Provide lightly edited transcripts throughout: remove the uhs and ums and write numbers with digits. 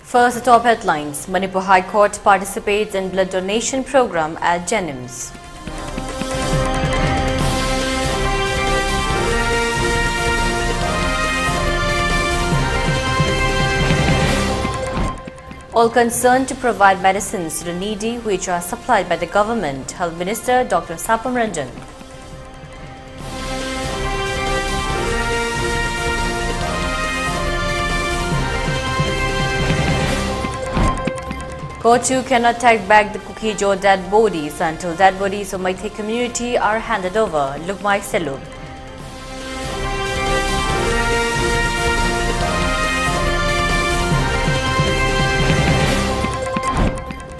First, the top headlines. Manipur High Court participates in blood donation program at Jenims. All concerned to provide medicines to the needy which are supplied by the government, Health Minister Dr. Sapam Ranjan. Court 2 cannot take back the Kukijo dead bodies until dead bodies of Meitei community are handed over. Lukmai Selub.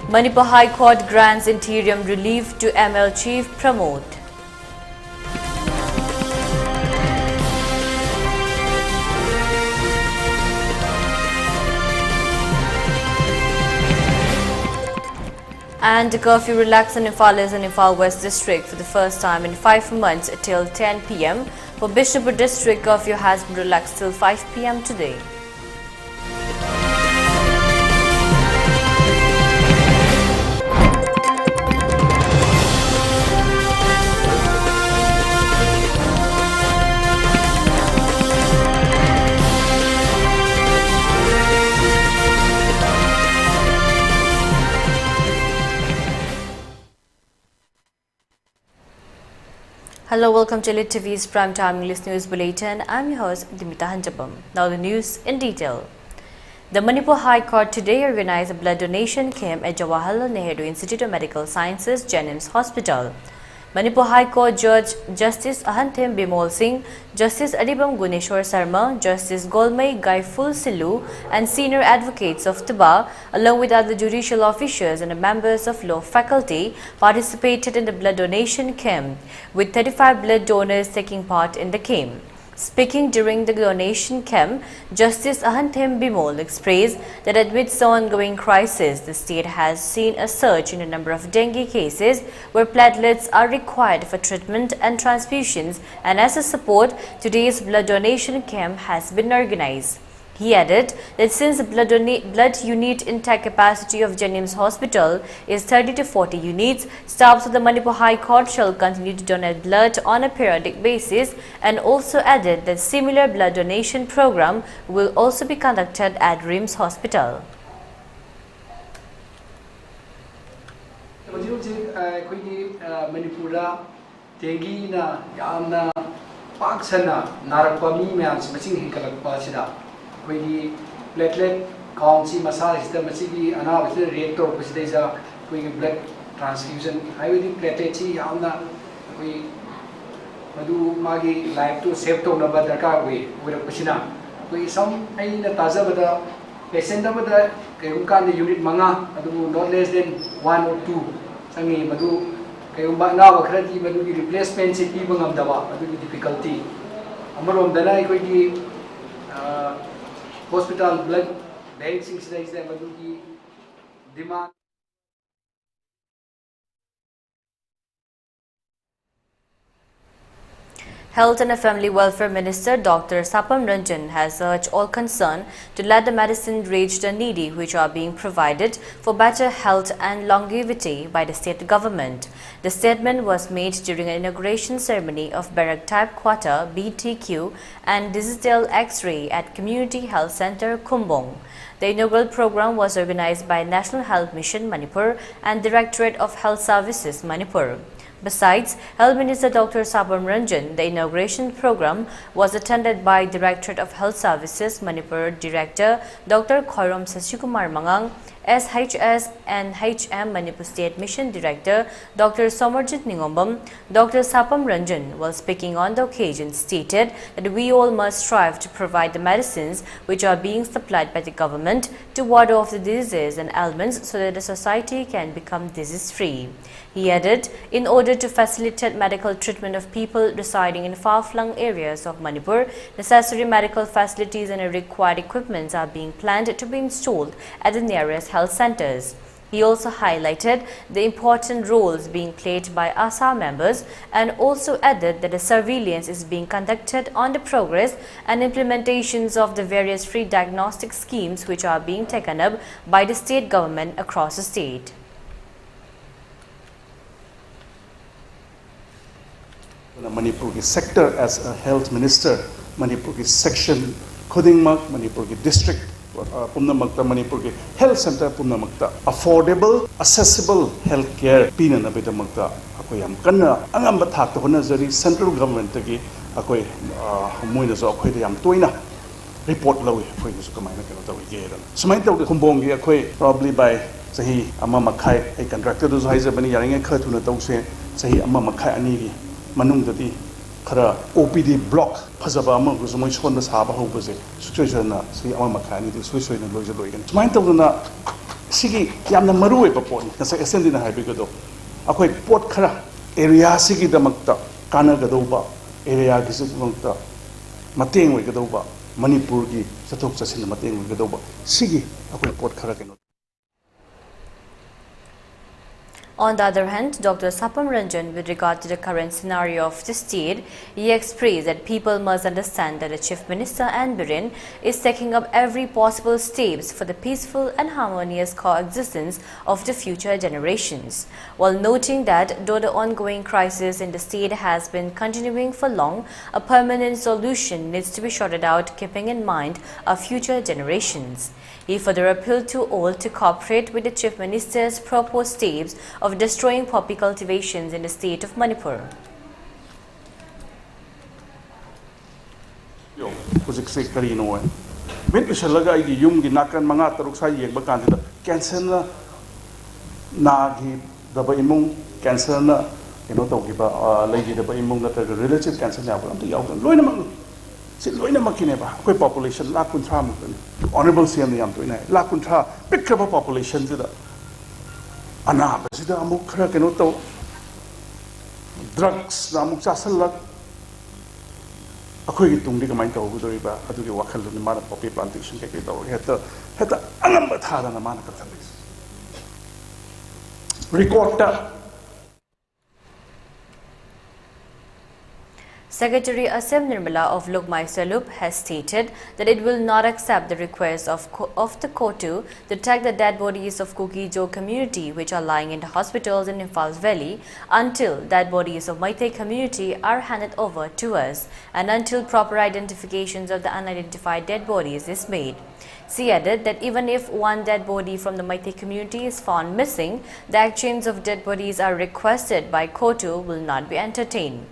Manipur High Court grants interim relief to ML Chief Pramod. And curfew relaxed in Imphal East and Imphal West District for the first time in 5 months till 10 p.m. For Bishnupur District, curfew has been relaxed till 5 p.m. today. Hello, welcome to ELITETV's Primetime English News Bulletin. I'm your host, Deemita. Now the news in detail. The Manipur High Court today organized a blood donation camp at Jawaharlal Nehru Institute of Medical Sciences, Jenims Hospital. Manipur High Court Judge Justice Ahanthem Bimol Singh, Justice Adibam Guneshwar Sarma, Justice Golmai Gaiful Silu and senior advocates of Tuba, along with other judicial officials and members of law faculty, participated in the blood donation camp, with 35 blood donors taking part in the camp. Speaking during the donation camp, Justice Ahanthem Bimol expressed that amidst the ongoing crisis, the state has seen a surge in the number of dengue cases where platelets are required for treatment and transfusions, and as a support, today's blood donation camp has been organized. He added that since the blood unit intake capacity of Jenims Hospital is 30 to 40 units, staffs of the Manipur High Court shall continue to donate blood on a periodic basis, and also added that similar blood donation program will also be conducted at RIMS Hospital. We platelet count masa system rate blood transfusion. I will platelet we magi life to save to number we some taza patient the unit manga not less than 1 or 2 sangi madu now replacement difficulty. Amarom dana hospital blood banks demand. Health and Family Welfare Minister Dr. Sapam Ranjan has urged all concerned to let the medicine reach the needy which are being provided for better health and longevity by the state government. The statement was made during an inauguration ceremony of Barrack Type Quarter BTQ and Digital X-ray at Community Health Center, Kumbong. The inaugural program was organized by National Health Mission Manipur and Directorate of Health Services Manipur. Besides Health Minister Dr. Sapam Ranjan, the inauguration program was attended by Directorate of Health Services Manipur Director Dr. Khoirom Sasikumar Mangang, SHS and HM Manipur State Mission Director Dr. Somarjit Ningombam. Dr. Sapam Ranjan, while speaking on the occasion, stated that we all must strive to provide the medicines which are being supplied by the government to ward off the diseases and ailments so that the society can become disease-free. He added, in order to facilitate medical treatment of people residing in far-flung areas of Manipur, necessary medical facilities and required equipments are being planned to be installed at the nearest health centers. He also highlighted the important roles being played by ASA members and also added that the surveillance is being conducted on the progress and implementations of the various free diagnostic schemes which are being taken up by the state government across the state. Manipur sector as a health minister, Manipur section, Khudingmak, Manipur district, Pumnamakta, Manipur health center, Pumnamakta, affordable, accessible health care, Pina Nabidamakta, Akoyam Kana, Angambatak, Honazari, central government, Akoy Muinazo, Akoyam Tuina, report low, Koyukamana, so my daughter Kumbongi, Akoy, probably by Sahi Amamakai, a contractor, those Hizabani Yaring Kurtuna Dose, Sahi Amamakai Anigi. Manung dati khara OPD block phazaba ama gusmoi sonda saba hobase situation na si ama makhani di soi na loja loigan smain tawna sigi yamna maru oi pot na sa SND na haibe godo akoi pot khara area sigi damakta kana gadoba area gi sugta mateng oi gadoba Manipur gi sathok chasin mateng oi gadoba sigi akoi pot khara keno. On the other hand, Dr. Sapam Ranjan, with regard to the current scenario of the state, he expressed that people must understand that the Chief Minister and Biren is taking up every possible steps for the peaceful and harmonious coexistence of the future generations, while noting that though the ongoing crisis in the state has been continuing for long, a permanent solution needs to be sorted out, keeping in mind our future generations. He further appealed to all to cooperate with the Chief Minister's proposed steps of destroying poppy cultivations in the state of Manipur. Yo, project secretary no one. When we shall log the yum the nakan manga taruksai yeng candidate, cancer na gi the imung, cancer na, lady the imung that relative cancer now, to Yautan, Loinamang. Si loina makineba, koi population lakuntra mukani. Honorable CM yam to ina lakuntra pick up a population zida. Ana basida amukra kenoto drugs na amuk chasal akoi gitung di kamay tawag doriba adugi wakal ni mana poppy plantation kay tawag heta angam bathada na mana kathalis. Record Secretary Asim Nirmala of Lugmai Salup has stated that it will not accept the request of the Kotu to take the dead bodies of Kuki-Jo community which are lying in the hospitals in Imphal Valley until dead bodies of Meitei community are handed over to us and until proper identifications of the unidentified dead bodies is made. She added that even if one dead body from the Meitei community is found missing, the exchange of dead bodies are requested by Kotu will not be entertained.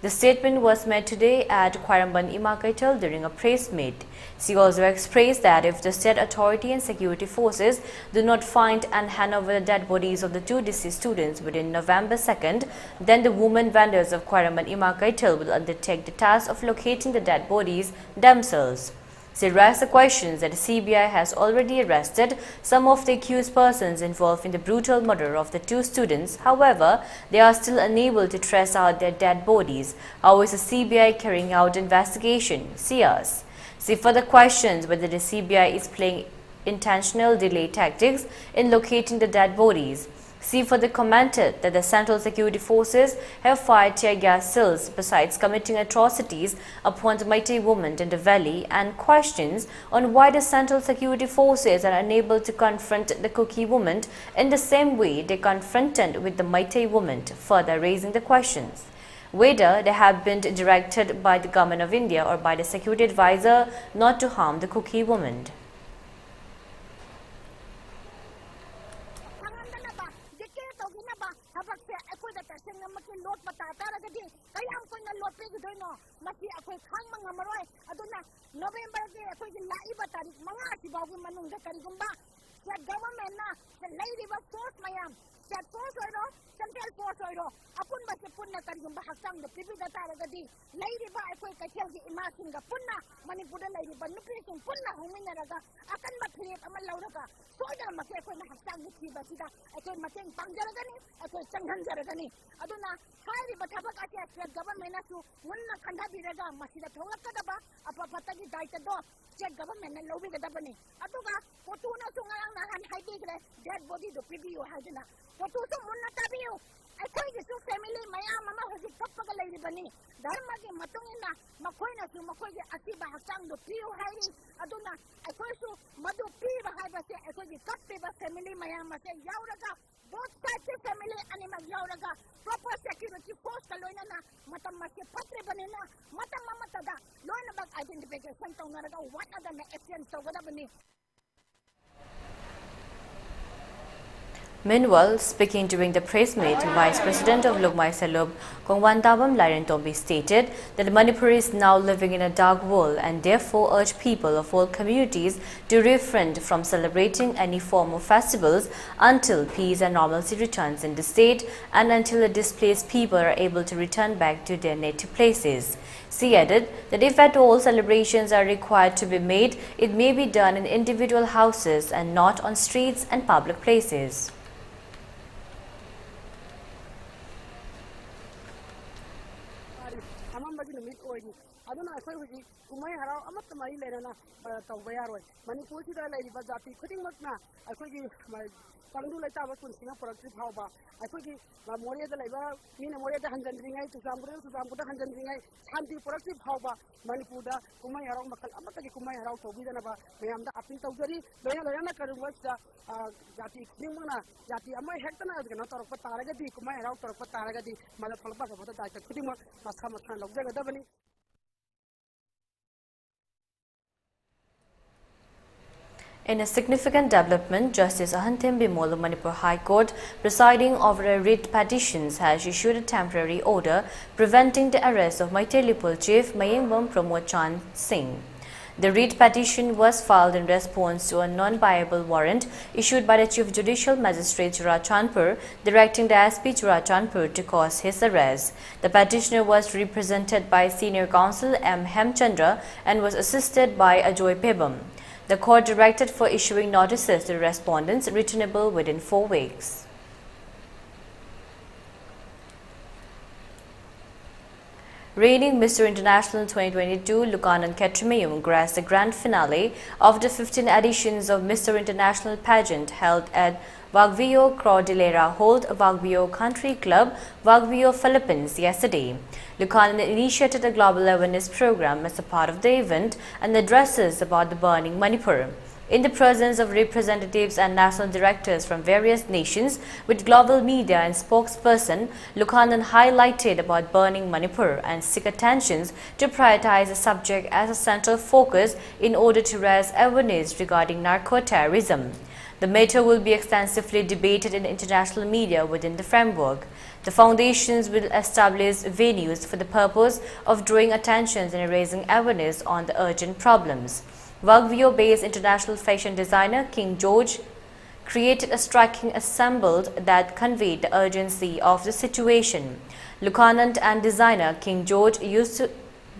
The statement was made today at Kwaramban Imakaital during a press meet. She also expressed that if the state authority and security forces do not find and hand over the dead bodies of the two deceased students within November 2nd, then the women vendors of Kwaramban Imakaital will undertake the task of locating the dead bodies themselves. She raised the questions that the CBI has already arrested some of the accused persons involved in the brutal murder of the two students. However, they are still unable to trace out their dead bodies. How is the CBI carrying out investigation? She asked. She further questions whether the CBI is playing intentional delay tactics in locating the dead bodies. She further commented that the Central Security Forces have fired tear gas cells besides committing atrocities upon the Meitei women in the valley and questions on why the Central Security Forces are unable to confront the Kuki women in the same way they confronted with the Meitei women, further raising the questions whether they have been directed by the Government of India or by the security advisor not to harm the Kuki women. November Central Force oiro apun ba se punna karigumba haksang da pibida taragadi lairi ba akoi kathel imasin ga punna Manipur da lairi ba nutrition punna humina raga akan ba phirek amal lauraka soja ma ke akoi na haksang gi thiba sida akoi mateng pangjaragani akoi changhan jaragani aduna hairi ba thabak ake state government na su munna khanda biraga masida thongakada ba apa patagi daita do state government na lobi ga dabani aduga kotuna su ngarang na han haidi kre dead body do pibiyo haidina potu so munna tabiyo aikoi gi su family maya mama hoji kappaga leiribani dharma gi matungina makoina su makoi gi asiba hakang do piyo hairi aduna aikoi su madu piba haiba se aikoi gi kappe ba family maya ma se yauraga both sides family animal yauraga proper security force kaloina na matam ma se patre banina matam mamata da loina bag identification tawna what are the action tawada bani. Meanwhile, speaking during the press meet, Vice President of Lukmai Salub, Kongwan Tabam Lairentombi stated that Manipur is now living in a dark world and therefore urged people of all communities to refrain from celebrating any form of festivals until peace and normalcy returns in the state and until the displaced people are able to return back to their native places. She added that if at all celebrations are required to be made, it may be done in individual houses and not on streets and public places. aduna akhoi huji kumai harau amat mai lerana tawba yaroi manipur sida leiriba jati khuding makna akhoi gi pangdu laita ba kun singa productive hauba akhoi gi moria da laiba mina moria da hanjan ringai tu sambu da hanjan ringai shanti productive hauba manipur da kumai harau makal amat gi kumai harau tobi dana ba mayam da apin tawjari lerana karungwa sa jati khuding makna jati amai hektana gana torpa taraga di kumai harau torpa taraga di mala thalpa ka bata da khuding mak masha logjaga da bani. In a significant development, Justice Ahantim Bimol of Manipur High Court, presiding over a writ petitions, has issued a temporary order preventing the arrest of Maitelipul Chief Mayengbam Pramod Chand Singh. The writ petition was filed in response to a non-viable warrant issued by the Chief Judicial Magistrate Churachandpur, directing the SP Churachandpur to cause his arrest. The petitioner was represented by Senior Counsel M. Hemchandra and was assisted by Ajoy Pebam. The court directed for issuing notices to respondents returnable within 4 weeks. Reigning Mr. International 2022, Lukanan Ketrimeyum grasped the grand finale of the 15 editions of Mr. International pageant held at Wagvio Cordillera Hold Wagvio Country Club, Wagvio, Philippines yesterday. Lukanan initiated a global awareness program as a part of the event and addresses about the burning Manipur. In the presence of representatives and national directors from various nations with global media and spokesperson, Lukanan highlighted about burning Manipur and seek attentions to prioritize the subject as a central focus in order to raise awareness regarding narco-terrorism. The matter will be extensively debated in international media within the framework. The foundations will establish venues for the purpose of drawing attention and raising awareness on the urgent problems. Wagvio-based international fashion designer King George created a striking ensemble that conveyed the urgency of the situation. Lukanand and designer King George used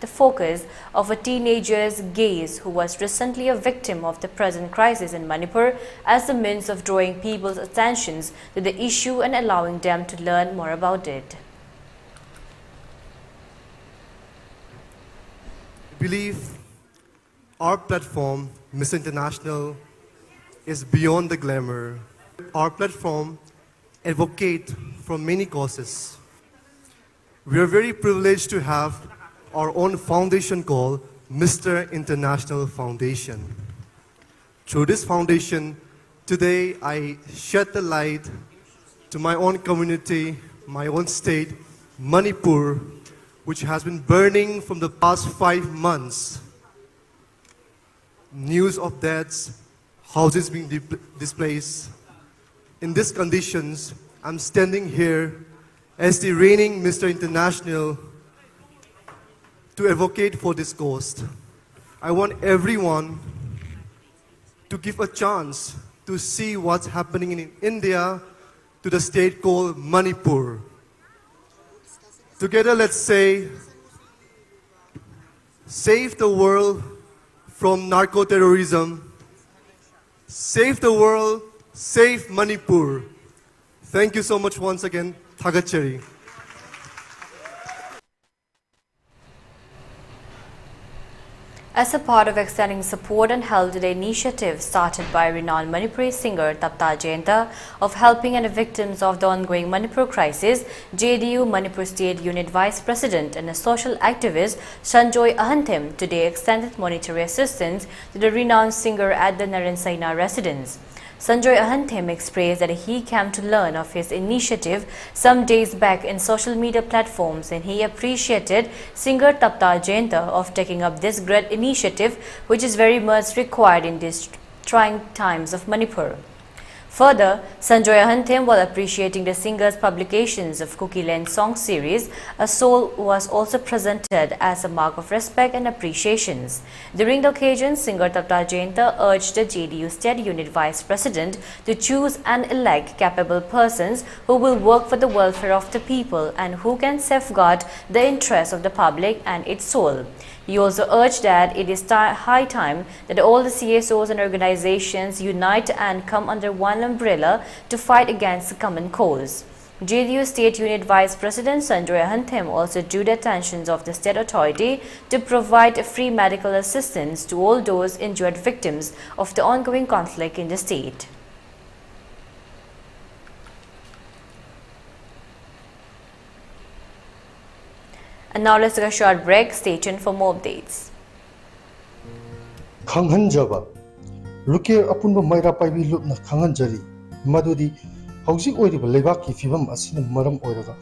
the focus of a teenager's gaze who was recently a victim of the present crisis in Manipur as the means of drawing people's attentions to the issue and allowing them to learn more about it. I believe our platform, Miss International, is beyond the glamour. Our platform advocates for many causes. We are very privileged to have our own foundation called Mr. International Foundation. Through this foundation, today I shed the light to my own community, my own state, Manipur, which has been burning from the past 5 months. News of deaths, houses being displaced. In these conditions, I'm standing here as the reigning Mr. International to advocate for this cause. I want everyone to give a chance to see what's happening in India to the state called Manipur. Together, let's say, save the world from narco-terrorism, save the world, save Manipur. Thank you so much once again. Thagachari. As a part of extending support and help to the initiative started by renowned Manipuri singer Tapta Jayanta of helping and victims of the ongoing Manipur crisis, JDU Manipur State Unit Vice President and a social activist Sanjoy Ahanthim today extended monetary assistance to the renowned singer at the Naransaina residence. Sanjoy Ahanthim expressed that he came to learn of his initiative some days back in social media platforms, and he appreciated singer Tapta Jayanta of taking up this great initiative, which is very much required in these trying times of Manipur. Further, Sanjoy Ahanthim, while appreciating the singer's publications of Cookie Land song series, a soul was also presented as a mark of respect and appreciations. During the occasion, singer Tapta Jayanta urged the JDU State Unit Vice President to choose and elect capable persons who will work for the welfare of the people and who can safeguard the interests of the public and its soul. He also urged that it is high time that all the CSOs and organizations unite and come under one umbrella to fight against the common cause. JDU State Unit Vice President Sanjoy Ahanthim also drew the attention of the state authority to provide free medical assistance to all those injured victims of the ongoing conflict in the state. And now let's take a short break. Stay tuned for more updates. Khanghanjaba Luker Apunba Maira Paibi Lupna Khanghanjari Madudi Housing Oiriba Levaki Fibam Asina Maram Oiraga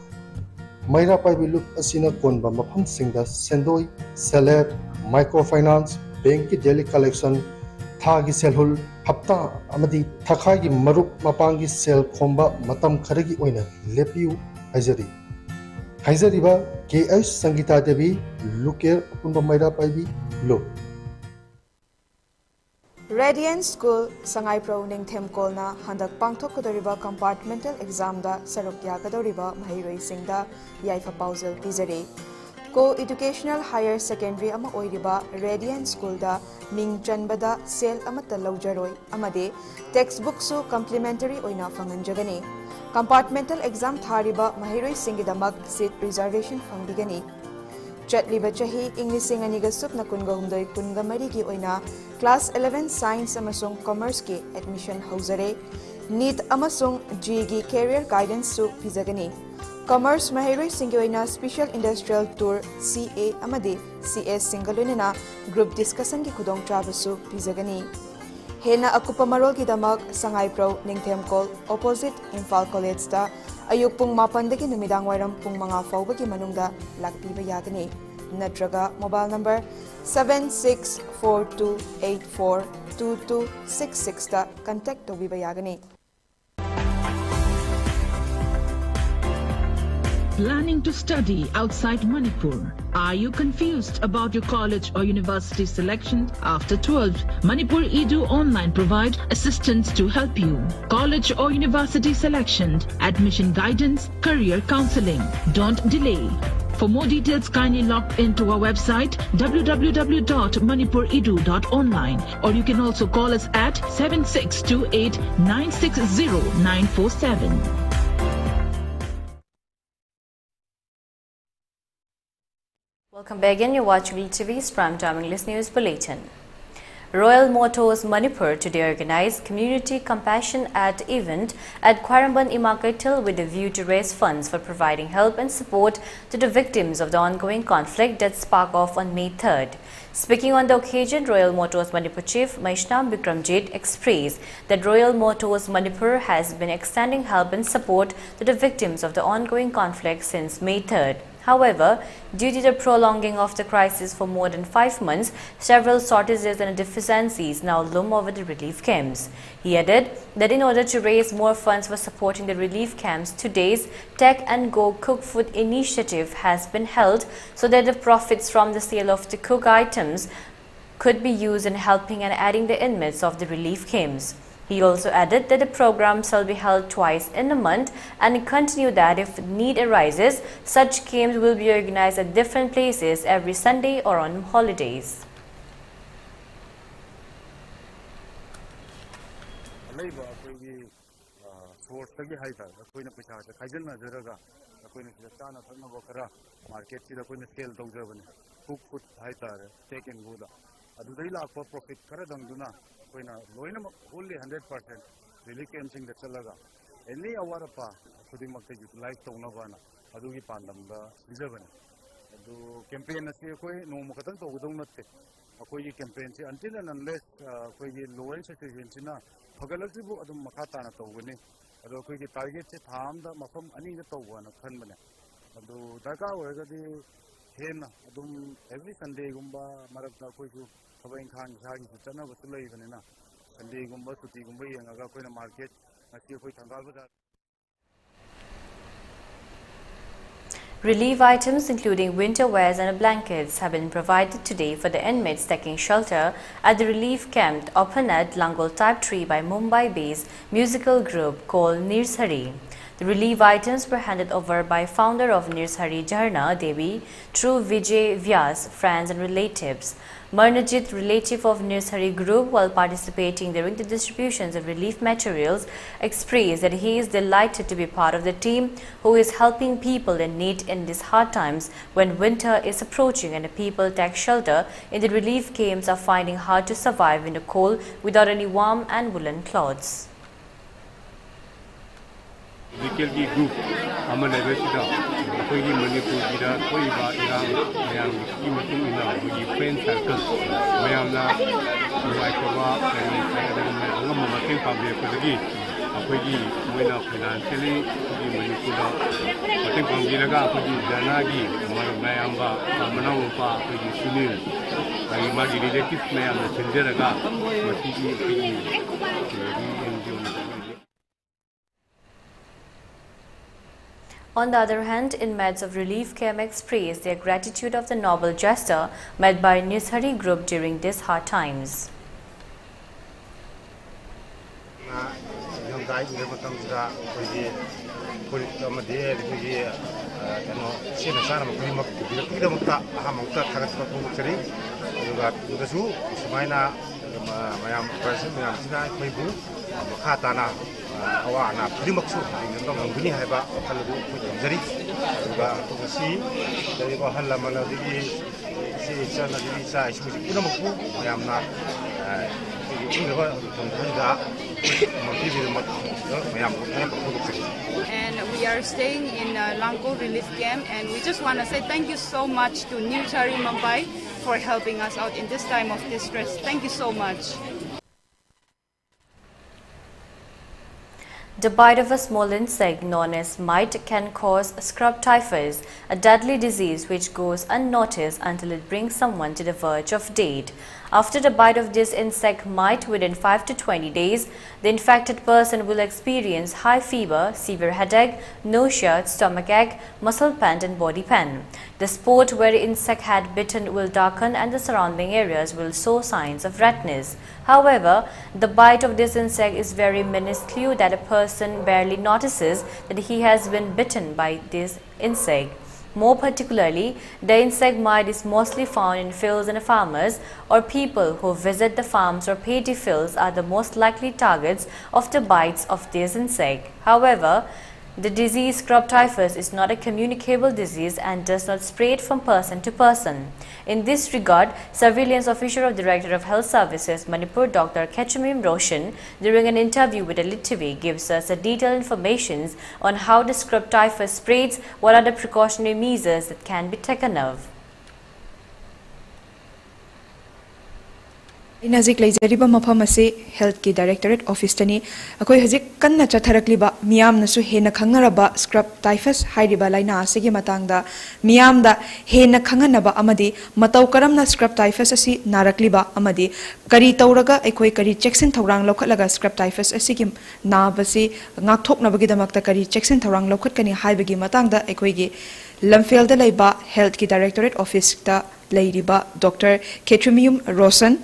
Maira Paibi Lup Asina Konba Mapam Singda Sendoi Celeb Microfinance Banki Daily Collection Thagi Selhul Hapta Amadi Takagi Marup Mapangi Sel Komba Matam Karagi Oina Lepiu Hajari Haizariba KS Sangita Devi Luker Apunba Maira Paibi Lup Radiant School Sangai Pro Ningthem Kolna Handak Pangthokadoriba Compartmental Exam da Saruk Yakadoriba Mahiroi Singda Yaifa Pausel Pizare Co-Educational Higher Secondary Ama Oiriba Radiant School da Ming Chanbada Sel Amata Laujaroi Amade Textbook su Complimentary Oina Fanganjagani Compartmental Exam Thariba Mahiroi Singidamak Seat Reservation Fangdigani Chatliba Chahi English Aniga Supna Kunga Humdoi Kunga Marigi Oina Class 11 Science Amasung Commerce Ki Admission Hauzare NEET Amasung GE Career Guidance Su Pizagani Commerce Mahiroi Singoina Special Industrial Tour CA Amade CS Singalunina Group Discussion Ki Kudong Trabasu Pizagani Hena Akupa Marol Ki Damak Sangai Pro Ningthem Kol Opposite Imphal College Da Ayuk Pung Mapandagi Numidang Wairam Pung Manga Fauba Ki Manungda Lakpiba Yagani Natraga mobile number 7642842266 da contact Tobiba Yagani. Planning to study outside Manipur? Are you confused about your college or university selection after 12? Manipur Edu Online provide assistance to help you. College or university selection, admission guidance, career counseling. Don't delay. For more details, kindly log into our website www.manipuredu.online, or you can also call us at 7628 960 947. Welcome back again. You're watching ELITETV's Primetime English News Bulletin. Royal Motors Manipur today organized Community Compassion at event at Kwaramban Imakaitil with a view to raise funds for providing help and support to the victims of the ongoing conflict that sparked off on May 3rd. Speaking on the occasion, Royal Motors Manipur Chief Maishnam Bikramjit expressed that Royal Motors Manipur has been extending help and support to the victims of the ongoing conflict since May 3rd. However, due to the prolonging of the crisis for more than 5 months, several shortages and deficiencies now loom over the relief camps. He added that in order to raise more funds for supporting the relief camps, today's Take and Go Cook Food initiative has been held so that the profits from the sale of the cook items could be used in helping and adding the inmates of the relief camps. He also added that the program shall be held twice in a month and continued that if need arises, such camps will be organized at different places every Sunday or on holidays. adudai lakpa profit kara dangduna koina loina wholly 100% relief camp sing da chalaga any awarapa khuding makta utilize tawna bana adugi pandamda bijabani adu campaign ase koi no mukatan to gudong natte akoi campaign se until and unless koi lower citizen sina phagalaktibu adum makata na tawgani adu koi target se thamda mafam ani da tawwana khanbane adu daga oigadi hena adum every Sunday gumba marakta koi su sabain khan sagi su chana basulai banena Sunday gumba suti gumba yengaga koi na market asi koi thangal bazar. Relief items including winter wears and blankets have been provided today for the inmates taking shelter at the relief camp open at Langol Type 3 by Mumbai-based musical group called Nirsari. The relief items were handed over by founder of Nirsari Jarna Devi through Vijay Vyas, friends and relatives. Marnajit, relative of Nirsari group, while participating during the distributions of relief materials, expressed that he is delighted to be part of the team who is helping people in need in these hard times when winter is approaching and the people take shelter in the relief camps are finding hard to survive in the cold without any warm and woolen clothes. group Manipur friend circle On the other hand, inmates of relief camp expressed their gratitude of the noble gesture made by Nirsari group during these hard times. awana primaksu dong ngini haiba halu jari juga to si dari ko halla mana digi si sana digi sa isu kunamku mayamna inga tongda and we are staying in Langol relief camp, and we just want to say thank you so much to Nirsari Mumbai for helping us out in this time of distress. Thank you so much. The bite of a small insect known as mite can cause scrub typhus, a deadly disease which goes unnoticed until it brings someone to the verge of death. After the bite of this insect mite within 5 to 20 days, the infected person will experience high fever, severe headache, nausea, stomachache, muscle pain and body pain. The spot where the insect had bitten will darken and the surrounding areas will show signs of redness. However, the bite of this insect is very minuscule that a person barely notices that he has been bitten by this insect. More particularly, the insect mite is mostly found in fields and farmers, or people who visit the farms or paddy fields are the most likely targets of the bites of this insect. However, the disease scrub typhus is not a communicable disease and does not spread from person to person. In this regard, Surveillance Officer of Director of Health Services, Manipur, Dr. Kechumim Roshan, during an interview with ELITETV, gives us a detailed information on how the scrub typhus spreads, what are the precautionary measures that can be taken of. Inazik Lazariba Mapamase, Health Ki Directorate Office Tani, Akoi Hazik Kana Chatarakliba, Miam Nasu Hena Kangaraba, Scrub Typhus, Haidiba Laina, Sigi Matanga, Miam da Hena Kanganaba Amadi, Matau Karamna Scrub Typhus Asi, Narakliba Amadi, Kari Tauraga, Ekoi Kari Jackson Taurang Lokalaga Scrub Typhus Asigim, Nabasi, Naktok Nabagidamakta Kari Jackson Taurang Lokatani, Haibagi Matanga, Ekoigi, Lamfield de Laiba, Health Ki Directorate Office ta Laidiba, Dr. Kechumim Rosan,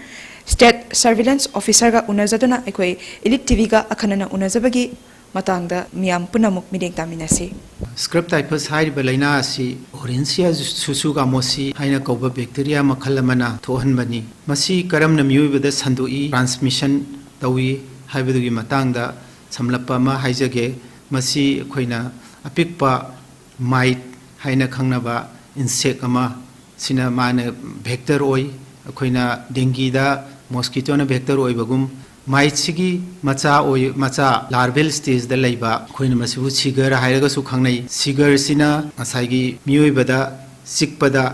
State Surveillance Officer ga unazaduna ekoi ELITETV ga akhanana unazabagi matangda miam punamuk mideng taminasi. Scrub typhus hairiba laina asi Orencia susuga mosi haina kauba bacteria makhalamana thohanbani masi karamna miyuibada sandoi transmission tawi haibadugi matangda samlappa ma haijage masi khoina apikpa mite haina khangnaba insect ama sina mana vector oi अखोइना डेंगी दा mosquito ना vector ओइबगुम माइटसिगी मचा larval stage दा लैबा अखोइना मसिबु सिगर हाइरगा सु खंगनै सिगर सिना असाइगी मियोइबदा सिकपदा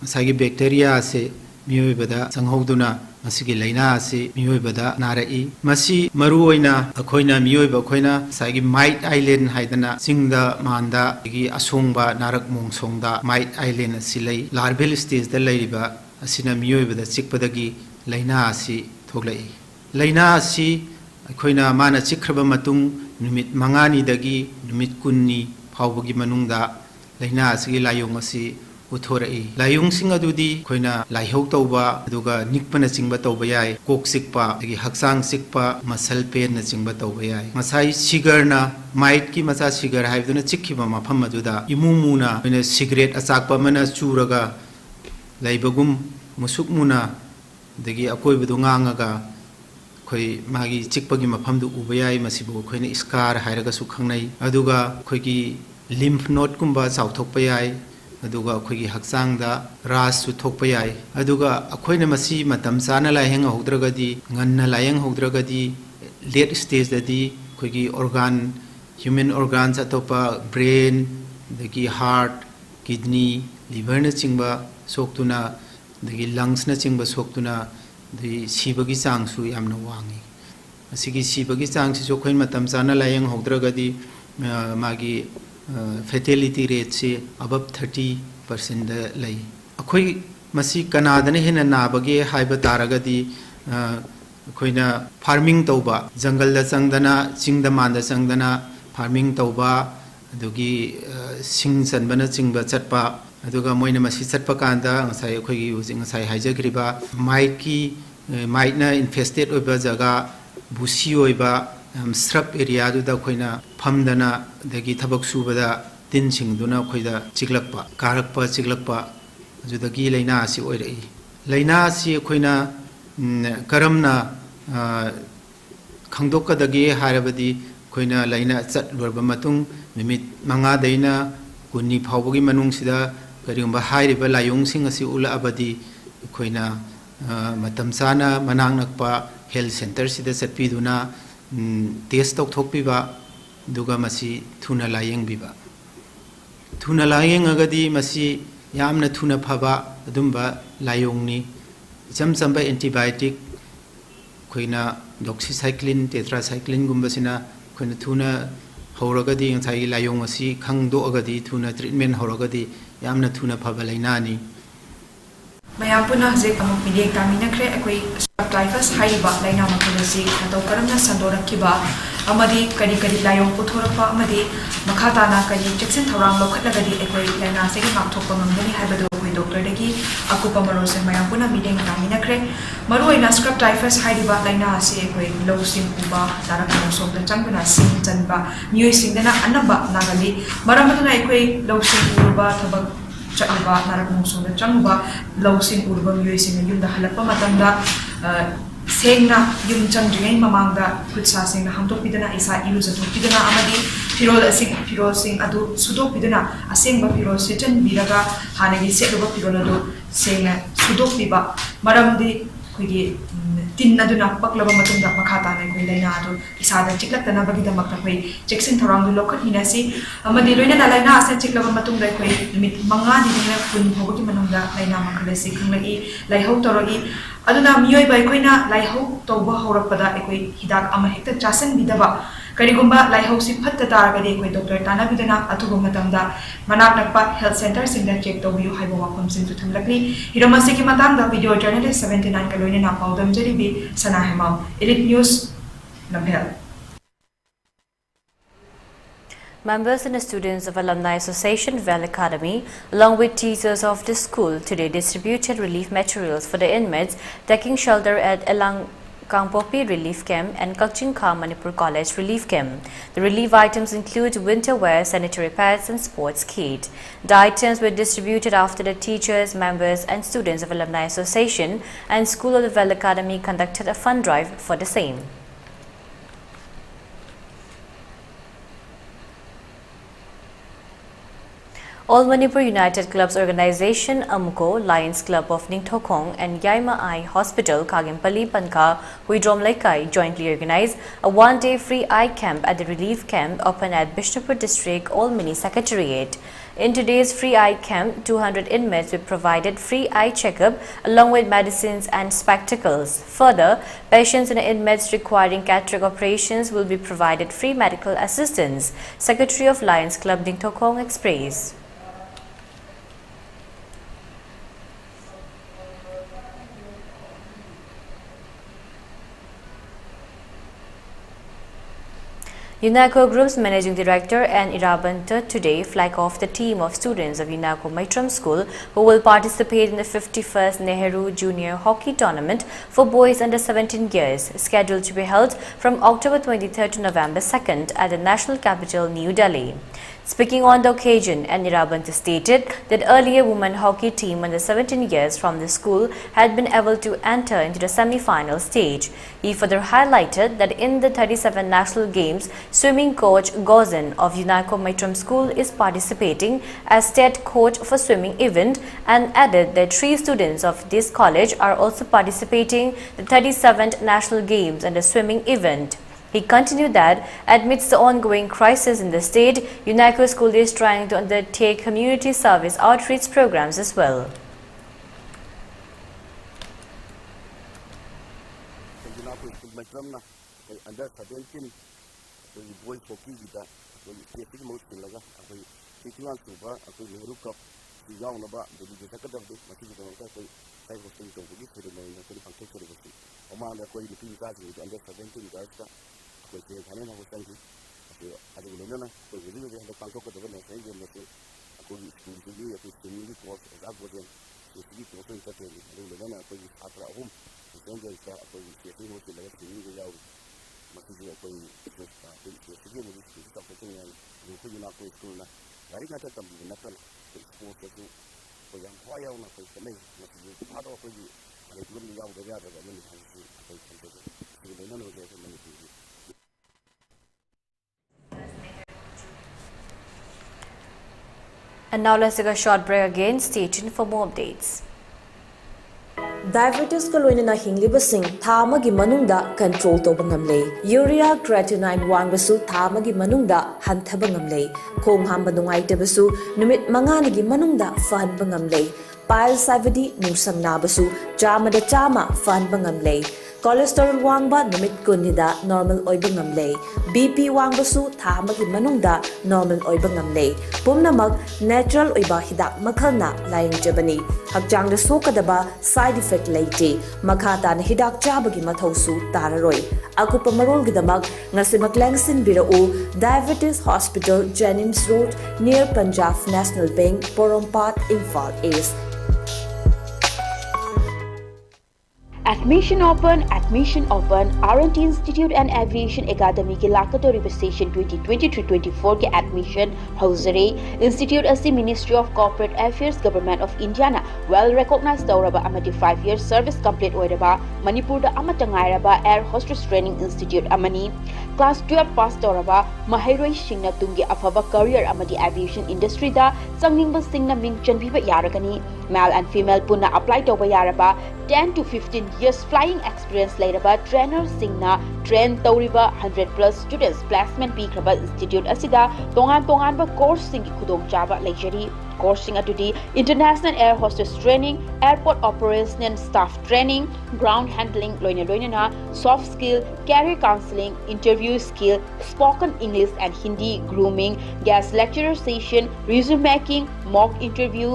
असाइगी bacteria से मियोइबदा संगहौदुना मसिगी लाइना से मियोइबदा नारई मसि मरुओइना अखोइना मियोइबा अखोइना साइगी माइट आइलैंड हाइदना चिंगदा मानदा गी असोंगबा नारक मोंगसोंगदा माइट आइलैंड सिलै लार्वेल स्टेज दा लैरिबा असिना मियोइबदा चिकपदगी लाइना असि थोगलै लाइना असि अखोइना माना चिख्रबा मतुंग नुमित मंगानी नुमित कुन्नी फावबगी मनुंगदा लाइना असि लायोंग असि उथोरई लायोंग सिंग अदुदी अखोइना लाइहौ तौबा अदुगा निकपना चिंगबा तौबा याय कोक सिकपा अगी हक्सांग सिकपा मसल पेन ना चिंगबा तौबा याय मसाई सिगरना माइट की मचा सिगर हाइबदुना चिखिबा मफम अदुदा इमुमुना अखोइना सिगरेट अचाकपा मना चूरगा लाइबगुम मुसुक मुना दगी अकोइबदु ngangaga khoi magi chikpagi mafamdu ubayai masibu khoina scar hairaga su khangnai aduga khoigi lymph node kumba chauthokpa yai aduga khoigi hakchang da ras su thokpa yai aduga akhoina masi matam chana la heng haudragadi nganna la heng haudragadi late stage dadi khoigi organ human organs atopa brain dagi heart kidney liver na chingba soktuna dagi lungs na chingba soktuna the sibagi chang su yamna wangi asigi sibagi chang si jokhoi matam chana layang haudragadi magi fatality rate se above 30% da lai akhoi masi kanadane hena nabage haiba taragadi akoina farming tauba jungle da changdana chingda manda changdana farming tauba adugi sing sanbana chingba chatpa aduga moina masi chatpa kanda ngasai akhoi using ngasai haijagriba might na infested oiba jaga busi oiba shrub area du da khoina phamdana dagi thabak subada tin singduna khoida chiklakpa karakpa chiklakpa judagi laina asi oirai laina asi khoina karamna khangdokadagi harabadi khoina laina chat lorba matung nimit manga daina kunni phawbagi manung sida karigumba hairiba layong sing asi ula abadi khoina matam chana manang nakpa health center sida satpiduna test tokthokpiba duga masi thuna layeng biba thuna layeng agadi masi yamna thuna phaba adumba layongni cham chamba antibiotic khoina doxycycline tetracycline gumbasina khoina thuna horagadi ngai layong asi khangdo agadi thuna treatment horagadi yamna thuna phaba lainani mayam puna hajek amuk midek tamina kre akoi typhus haiba laina makulasi ato karamna sandorakkiba amadi kari layong puthorapa amadi makhatana kari jackson thorang lokhatlagadi akoi laina se gi ngapthokpa ngamdani haibado akoi doctor dagi akupa marose mayam puna midek tamina kre maruina scrub typhus haiba laina ase akoi lowsim uba darakna somda changna sing chanba miyoi singdana anaba nagali maramaduna akoi lowsim uba thabak chakba narak musonda changba lowsin urba miyoi sing yumda halappa matanda sengna yum changringai mamangda khutsa sengna hamtokpidana isa iruzathokpidana amadi pirol sing adu sudokpidana asengba pirol setan biraga hanagi setuba pirol adu sengna sudokpiba maramdi khoigi tin aduna paklaba matunda makhata na khoi laina adu isada chiklaktana bagida makta khoi jackson thorang du lokhat hinasi amadi loina na laina asa chiklaba matunda khoi limit manga dina kun hogi manunda laina makhalesi khanglai laihau toroi aduna miyoi bai khoina laihau toba horapada ekoi hidak ama hekta chasan bidaba karigumba laihau si phatta taragadi ekoi doctor tana bidana athuba matamda manak nakpa health center singda check tobiu haibo wakom sing tu thamlakni hiramasi ki matangda video journalist 79 ka loina na paudam jaribi sana hemam elite news nabhel. Members and students of Alumni Association Well Academy, along with teachers of the school, today distributed relief materials for the inmates taking shelter at Elang Kangpopi Relief Camp and Kakchingka Manipur College Relief Camp. The relief items include winter wear, sanitary pads and sports kit. The items were distributed after the teachers, members and students of Alumni Association and School of the Well Academy conducted a fund drive for the same. All Manipur United Clubs Organization, AMCO, Lions Club of Ningthokong and Yaima Eye Hospital, Kagimpally, Panka, Huidrom Laikai jointly organized a one-day free eye camp at the relief camp open at Bishnupur District All Mini Secretariat. In today's free eye camp, 200 inmates were provided free eye checkup along with medicines and spectacles. Further, patients and inmates requiring cataract operations will be provided free medical assistance, Secretary of Lions Club Ningthokong expressed. UNACO Group's Managing Director and Irabanta today flag off the team of students of UNACO Maitram School who will participate in the 51st Nehru Junior Hockey Tournament for boys under 17 years, scheduled to be held from October 23rd to November 2nd at the national capital, New Delhi. Speaking on the occasion, Irabanta stated that earlier women hockey team under 17 years from the school had been able to enter into the semi-final stage. He further highlighted that in the 37 national games, swimming coach Gozen of UNACO Maitram School is participating as state coach for swimming event and added that 3 students of this college are also participating in the 37th national games and the swimming event. He continued that amidst the ongoing crisis in the state, UNACO School is trying to undertake community service outreach programs as well. Under 17 boys hockey with the state most taking on super Nehru Cup young about the second of this material type of things of the history of the function of the Oman according to the under 17 guys. Because I know what I do. I don't know. So we really have a contact with the women. I don't know. According to you, it is the new course of that was the three people in the I don't know. After home, the same day, according to the thing was the last thing we know. Material according to the thing is something and you could not go to school. I think that's something natural. Sports for young fire on a place to make. Part of you. And it's really out the other than many times. So they don't know there's many people. And now let's take a short break again. Stay tuned for more updates. Diabetes ka loinana hinglibasing tha amagi manungda control toba ngamle. Urea creatinine wangbasu tha amagi manungda hanthaba ngamle. Khong hamba nungaitabsu numit manganigi manungda fahanba ngamle. Pile savadi nungsang nabasu chamada chama fahanba ngamle. Cholesterol wangba numit kunida normal oiba ngamle. BP wangbasu tha amagi manungda normal oiba ngamle. Pumnamak natural oiba hidak makhalna layang jabani. Hakjang da sokadaba side effect laite. Makhata na hidak chabagi mathausu tararoi. Akupa marol gidamak ngasimak langsin birau Diabetes Hospital, Jennings Road near Punjab National Bank, Porompat, Imphal East. Admission open, R&T Institute and Aviation Academy ke Lakatori Session 2023-24 ke admission Hausare Institute as the Ministry of Corporate Affairs Government of India na well recognized Dauraba amati 5 years service complete oiraba Manipur da amatangairaba Air Hostess Training Institute amani class 12 pass Dauraba Mahairoi Singna tungi afaba career amati aviation industry da sangningba singna mingchan biba yaragani male and female punna apply toba yaraba 10 to 15 years flying experience lairaba trainer singna train tauriba 100 plus students placement pikraba institute asida tongan ba course singi khudong chaba lecture course sing atudi international air hostess training airport operation and staff training ground handling loina soft skill career counseling interview skill spoken english and hindi grooming guest lecturer session resume making mock interview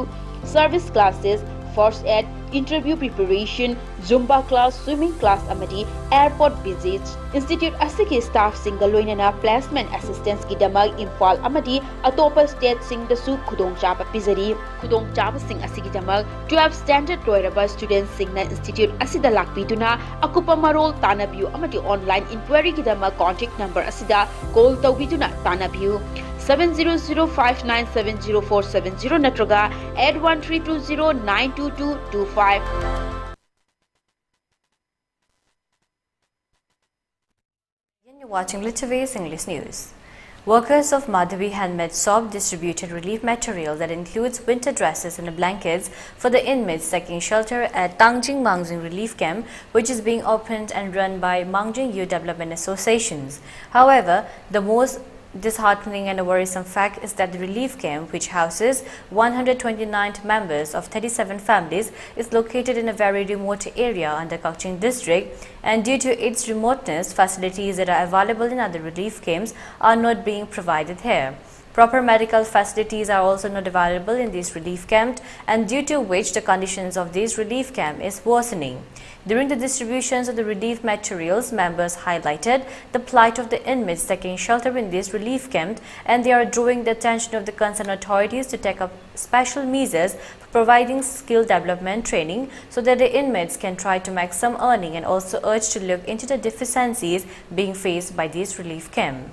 service classes first aid interview preparation zumba class swimming class amadi airport visits institute asiki staff single loinana placement assistance ki damag Imphal amadi atopa state sing da su khudong chaba pizari khudong chaba sing asiki damag 12 standard loiraba students singna institute asida lakpiduna akupa marol tanabiu amadi online inquiry ki damag contact number asida call tawbiduna tanabiu 700597047 natraga 81320922225. You're watching ELITETV's English News. Workers of Madhavi Handmade Shop distributed relief material that includes winter dresses and blankets for the inmates seeking shelter at Tangjing Mangjing Relief Camp, which is being opened and run by Mangjing Youth Development Associations. However, the most disheartening and worrisome fact is that the relief camp, which houses 129 members of 37 families, is located in a very remote area under Kaching district, and due to its remoteness, facilities that are available in other relief camps are not being provided here. Proper medical facilities are also not available in this relief camp, and due to which the conditions of this relief camp is worsening. During the distributions of the relief materials, members highlighted the plight of the inmates taking shelter in this relief camp, and they are drawing the attention of the concerned authorities to take up special measures for providing skill development training so that the inmates can try to make some earning, and also urged to look into the deficiencies being faced by this relief camp.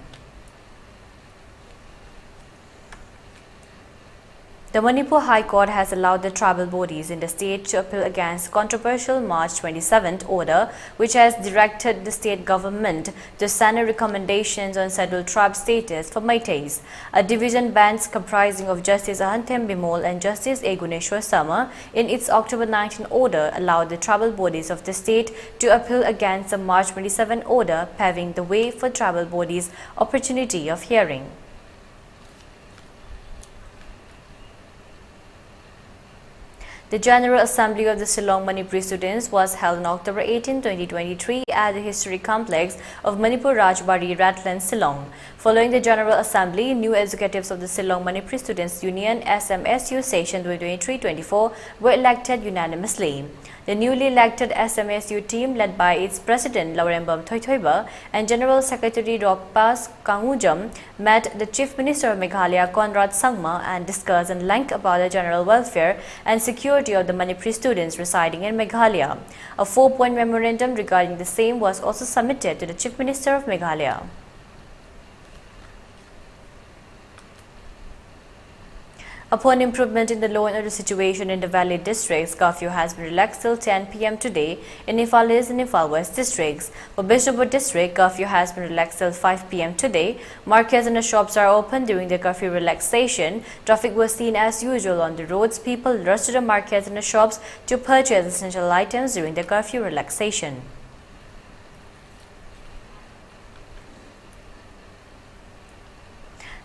The Manipur High Court has allowed the tribal bodies in the state to appeal against controversial March 27th order, which has directed the state government to send recommendations on scheduled tribe status for Meiteis. A division bench comprising of Justice Ahantem Bimol and Justice Eguneshwar Sama in its October 19 order allowed the tribal bodies of the state to appeal against the March 27 order, paving the way for tribal bodies' opportunity of hearing. The General Assembly of the Shillong Manipuri students was held on October 18, 2023 at the History Complex of Manipur Rajbari, Ratland, Shillong. Following the General Assembly, new executives of the Shillong Manipuri Students Union SMSU Session 2023-24 were elected unanimously. The newly elected SMSU team, led by its President Laurembam Thoithoiba and General Secretary Rokpas Kangujam, met the Chief Minister of Meghalaya Conrad Sangma and discussed in length about the general welfare and security of the Manipuri students residing in Meghalaya. A 4-point memorandum regarding the same was also submitted to the Chief Minister of Meghalaya. Upon improvement in the law and order situation in the Valley districts, curfew has been relaxed till 10 p.m. today in Imphal East and Imphal West districts. For Bishnupur district, curfew has been relaxed till 5 p.m. today. Markets and the shops are open during the curfew relaxation. Traffic was seen as usual on the roads. People rushed to the markets and the shops to purchase essential items during the curfew relaxation.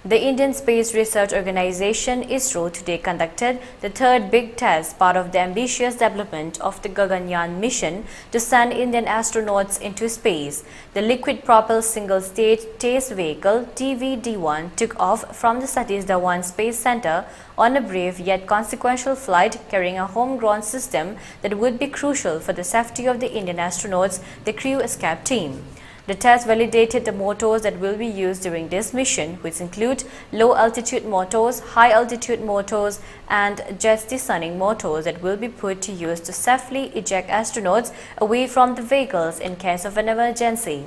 The Indian Space Research Organization ISRO today conducted the third big test, part of the ambitious development of the Gaganyaan mission to send Indian astronauts into space. The liquid-propelled single-stage test vehicle TVD-1 took off from the Satish Dhawan Space Center on a brave yet consequential flight carrying a homegrown system that would be crucial for the safety of the Indian astronauts, the crew escape team. The test validated the motors that will be used during this mission, which include low-altitude motors, high-altitude motors, and jet-descending motors that will be put to use to safely eject astronauts away from the vehicles in case of an emergency.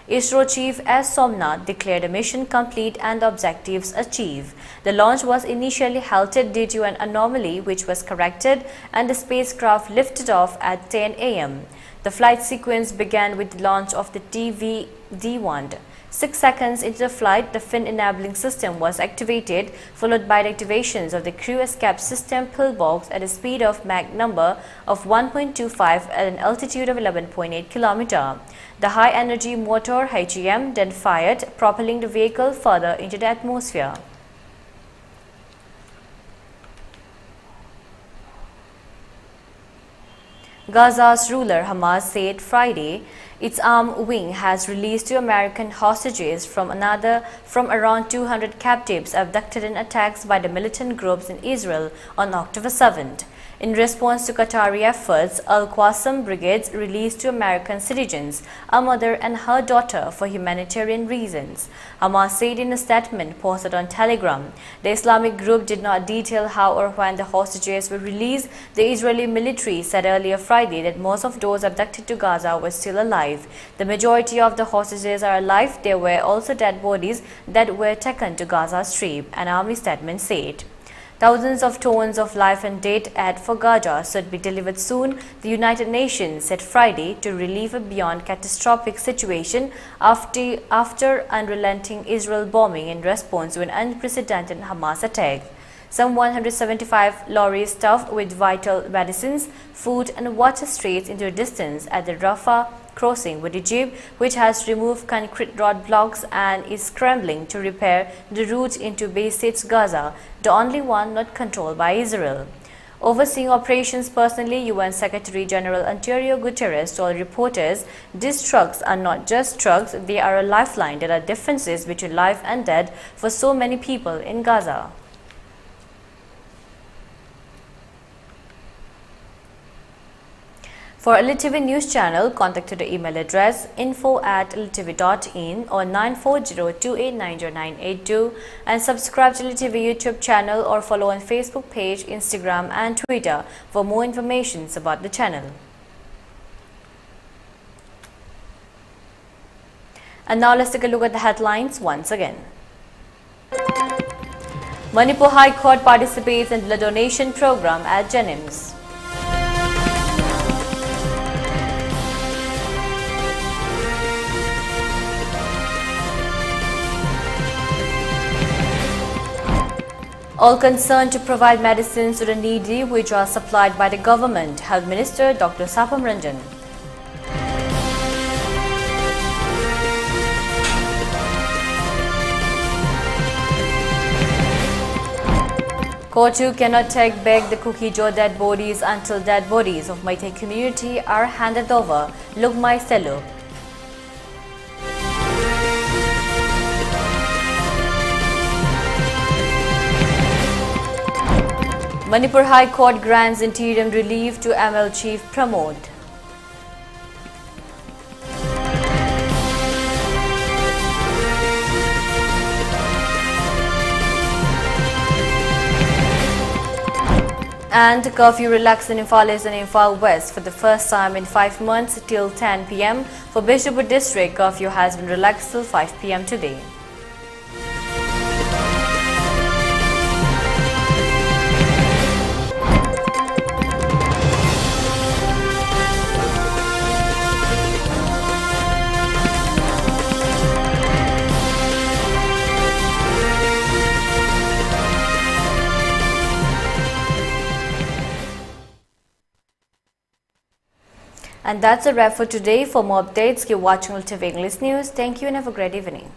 ISRO Chief S. Somnath declared the mission complete and the objectives achieved. The launch was initially halted due to an anomaly which was corrected, and the spacecraft lifted off at 10 a.m. The flight sequence began with the launch of the TVD-1. 6 seconds into the flight, the fin-enabling system was activated, followed by the activations of the crew escape system pillbox at a speed of Mach number of 1.25 at an altitude of 11.8 km. The high-energy motor HEM then fired, propelling the vehicle further into the atmosphere. Gaza's ruler Hamas said Friday its armed wing has released 2 American hostages from around 200 captives abducted in attacks by the militant groups in Israel on October 7th. In response to Qatari efforts, Al-Qassam Brigades released 2 American citizens, a mother and her daughter, for humanitarian reasons. Hamas said in a statement posted on Telegram. The Islamic group did not detail how or when the hostages were released. The Israeli military said earlier Friday that most of those abducted to Gaza were still alive. The majority of the hostages are alive. There were also dead bodies that were taken to Gaza Strip, an army statement said. Thousands of tons of life and death aid for Gaza should be delivered soon, the United Nations said Friday, to relieve a beyond catastrophic situation after unrelenting Israel bombing in response to an unprecedented Hamas attack. Some 175 lorries stuffed with vital medicines, food and water strayed into the distance at the Rafah crossing with Egypt, which has removed concrete roadblocks and is scrambling to repair the route into Bay 6 Gaza, the only one not controlled by Israel. Overseeing operations personally, UN Secretary General Antonio Guterres told reporters, these trucks are not just trucks, they are a lifeline that are differences between life and death for so many people in Gaza. For ELITETV News Channel, contact to the email address info@elitetv.in or 9402890982 and subscribe to ELITETV YouTube channel or follow on Facebook page, Instagram and Twitter for more information about the channel. And now let's take a look at the headlines once again. Manipur High Court participates in blood donation program at Jennings. All concerned to provide medicines to the needy which are supplied by the government, Health Minister Dr. Sapam Ranjan. Court 2 cannot take back the Kukijo dead bodies until dead bodies of Meitei community are handed over, Lugmai Selu. Manipur High Court grants interim relief to ML Chief Pramod. And curfew relaxed in Imphal East and Imphal West for the first time in 5 months till 10 p.m. For Bishopur District, curfew has been relaxed till 5 p.m. today. And that's a wrap for today. For more updates, keep watching ELITETV English News. Thank you and have a great evening.